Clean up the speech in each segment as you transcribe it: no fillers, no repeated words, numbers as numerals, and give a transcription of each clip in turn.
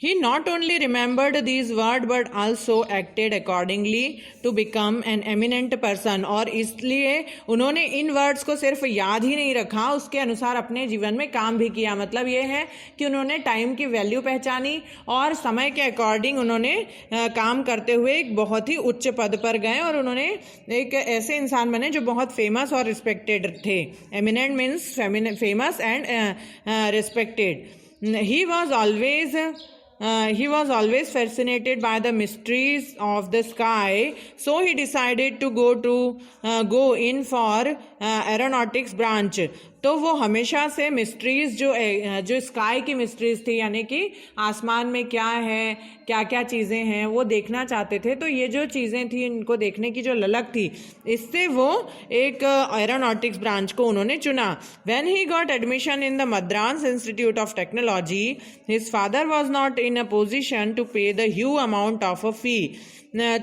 He not only remembered these words but also acted accordingly to become an eminent person. और इसलिए उन्होंने इन words को सिर्फ याद ही नहीं रखा, उसके अनुसार अपने जीवन में काम भी किया। मतलब ये है कि उन्होंने टाइम की वैल्यू पहचानी और समय के अकॉर्डिंग उन्होंने काम करते हुए एक बहुत ही उच्च पद पर गए और उन्होंने एक ऐसे इंसान बने जो बहुत फेमस और रिस्पेक्टेड थे। Eminent means famous and respected. He was always fascinated by the mysteries of the sky, so he decided to go in for aeronautics branch. तो वो हमेशा से मिस्ट्रीज जो स्काई की मिस्ट्रीज थी, यानी कि आसमान में क्या है, क्या क्या चीज़ें हैं, वो देखना चाहते थे। तो ये जो चीज़ें थी इनको देखने की जो ललक थी, इससे वो एक एरोनॉटिक्स ब्रांच को उन्होंने चुना। When he got admission in the Madras institute of technology, his father was not in a position to pay the huge amount of a fee.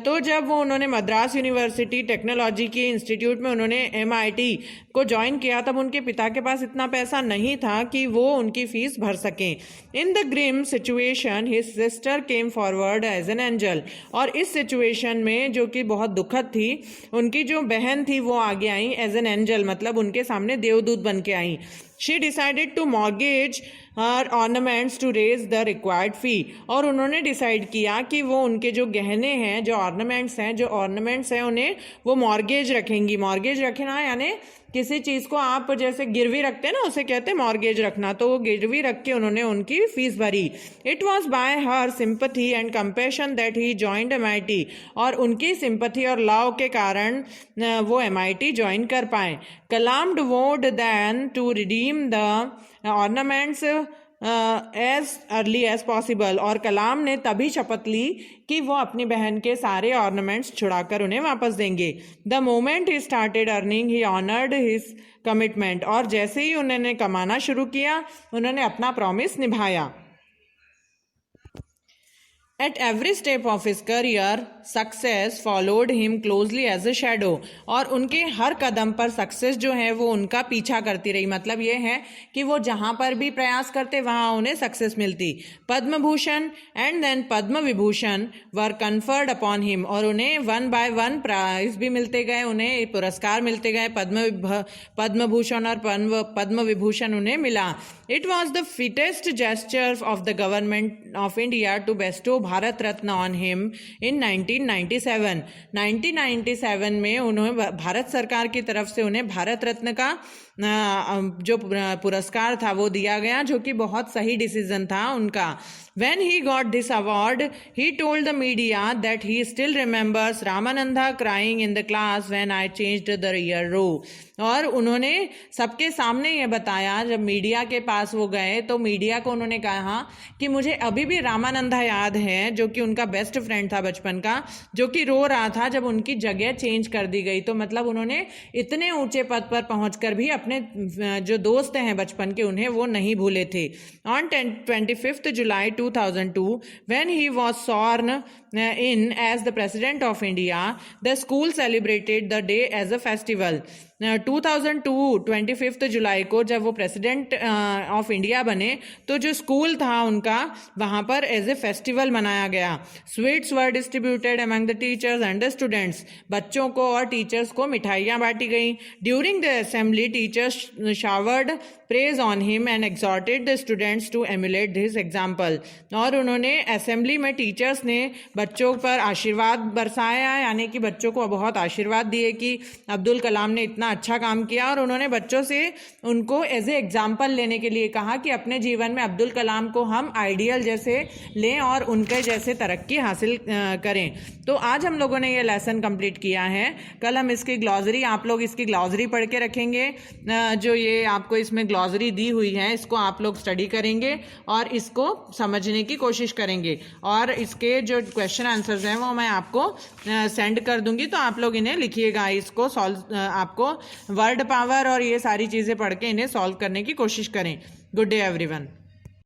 तो जब वो उन्होंने मद्रास यूनिवर्सिटी टेक्नोलॉजी के इंस्टीट्यूट में उन्होंने MIT को ज्वाइन किया, तब उनके पिता के पास इतना पैसा नहीं था कि वो उनकी फीस भर सकें। In the grim situation his sister came forward as an angel. और इस सिचुएशन में जो कि बहुत दुखद थी, उनकी जो बहन थी वो आगे आई एज एन एंजल, मतलब उनके सामने देवदूत बन के आई। She decided to mortgage her ornaments to raise the required fee। और उन्होंने डिसाइड किया कि वो उनके जो गहने हैं, जो ऑर्नामेंट्स हैं उन्हें वो मॉर्गेज रखेंगी। मॉर्गेज रखना यानी किसी चीज़ को आप जैसे गिरवी रखते हैं ना, उसे कहते हैं मॉर्गेज रखना। तो वो गिरवी रख के उन्होंने उनकी फीस भरी। It was by her sympathy and compassion that he joined MIT। और उनकी सिंपथी और लव के कारण वो MIT ज्वाइन कर पाए। Kalam vowed then to redeem the ornaments as early as possible. और कलाम ने तभी शपथ ली कि वो अपनी बहन के सारे ऑर्नामेंट्स छुड़ाकर उन्हें वापस देंगे। The moment he started earning he honoured his commitment. और जैसे ही उन्होंने कमाना शुरू किया, उन्होंने अपना प्रॉमिस निभाया। At every step of his career, success followed him closely as a shadow। और उनके हर कदम पर सक्सेस जो है वो उनका पीछा करती रही। मतलब ये है कि वो जहाँ पर भी प्रयास करते वहाँ उन्हें सक्सेस मिलती। Padma Bhushan and then Padma Vibhushan were conferred upon him. और उन्हें 1 by 1 प्राइज भी मिलते गए, उन्हें पुरस्कार मिलते गए। पद्म भूषण और पद्म विभूषण उन्हें मिला। It was the fittest gesture of the government of India to bestow Bharat Ratna on him in 1997। 1997 में उन्हें भारत सरकार की तरफ से उन्हें भारत रत्न का जो पुरस्कार था वो दिया गया, जो कि बहुत सही डिसीजन था उनका। When he got this award, he told the media that he still remembers Ramananda crying in the class when I changed the rear row। और उन्होंने सबके सामने ये बताया, जब मीडिया के पास वो गए तो मीडिया को उन्होंने कहा कि मुझे अभी भी रामानंदा याद है, जो कि उनका बेस्ट फ्रेंड था बचपन का, जो कि रो रहा था जब उनकी जगह चेंज कर दी गई। तो मतलब उन्होंने इतने ऊंचे पद पर पहुंचकर भी अपने जो दोस्त हैं बचपन के, उन्हें वो नहीं भूले थे। On 25 July 2002, when he was sworn in as the President of India, the school celebrated the day as a festival। 2002 25 जुलाई को जब वो प्रेसिडेंट ऑफ इंडिया बने तो जो स्कूल था उनका वहाँ पर एज ए फेस्टिवल मनाया गया। Sweets were distributed among the teachers and the students. बच्चों को और टीचर्स को मिठाइयाँ बांटी गई। During the assembly teachers showered praise on him and exhorted the students to emulate this example. और उन्होंने असेंबली में टीचर्स ने बच्चों पर आशीर्वाद बरसाया, यानी कि बच्चों को बहुत आशीर्वाद दिए कि अब्दुल कलाम ने इतना अच्छा काम किया। और उन्होंने बच्चों से उनको एज ए एग्जाम्पल लेने के लिए कहा कि अपने जीवन में अब्दुल कलाम को हम आइडियल जैसे लें और उनके जैसे तरक्की हासिल करें। तो आज हम लोगों ने ये लेसन कंप्लीट किया है। कल हम इसकी ग्लॉसरी, आप लोग इसकी ग्लॉसरी पढ़ के रखेंगे। जो ये आपको इसमें ग्लॉसरी दी हुई है, इसको आप लोग स्टडी करेंगे और इसको समझने की कोशिश करेंगे। और इसके जो क्वेश्चन आंसर्स हैं वो मैं आपको सेंड कर दूंगी, तो आप लोग इन्हें लिखिएगा। इसको सॉल्व, आपको वर्ड पावर और ये सारी चीज़ें पढ़ के इन्हें सॉल्व करने की कोशिश करें। Good day everyone.